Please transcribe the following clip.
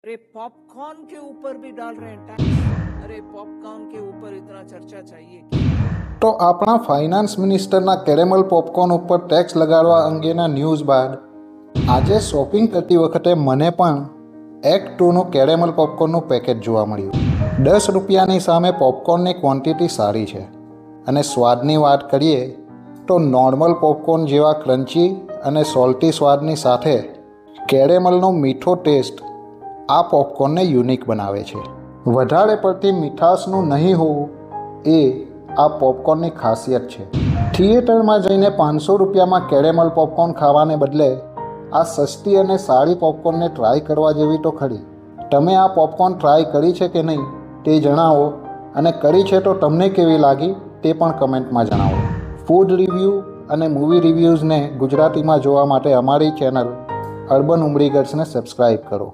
अरे पॉपकॉर्न के ऊपर भी डाल रहे हैं टैक्स। अरे पॉपकॉर्न के ऊपर इतना चर्चा चाहिए તો આપણા ફાઇનાન્સ મિનિસ્ટરના કેરેમલ પોપકોર્ન ઉપર ટેક્સ લગાડવા અંગેના ન્યૂઝ બાદ આજે શોપિંગ કરતી વખતે મને પણ એક્ટ 2નું કેરેમલ પોપકોર્નનું પેકેજ જોવા મળ્યું। 10 રૂપિયાની સામે પોપકોર્નની ક્વોન્ટિટી સારી છે અને સ્વાદની વાત કરીએ તો નોર્મલ પોપકોર્ન જેવા ક્રન્ચી અને સોલ્ટી સ્વાદની સાથે કેરેમલનો મીઠો ટેસ્ટ આ પોપકોર્નને યુનિક બનાવે છે। વધારે પડતી મીઠાશનું નહીં હોવું એ આ પોપકોર્નની ખાસિયત છે। થિયેટરમાં જઈને 500 રૂપિયામાં કેરેમલ પોપકોર્ન ખાવાને બદલે આ સસ્તી અને સારી પોપકોર્નને ટ્રાય કરવા જેવી તો ખરી। તમે આ પોપકોર્ન ટ્રાય કરી છે કે નહીં તે જણાવો અને કરી છે તો તમને કેવી લાગી તે પણ કમેન્ટમાં જણાવો। ફૂડ રિવ્યૂ અને મૂવી રિવ્યૂઝને ગુજરાતીમાં જોવા માટે અમારી ચેનલ અર્બન ઉમરીગર્સને સબસ્ક્રાઈબ કરો।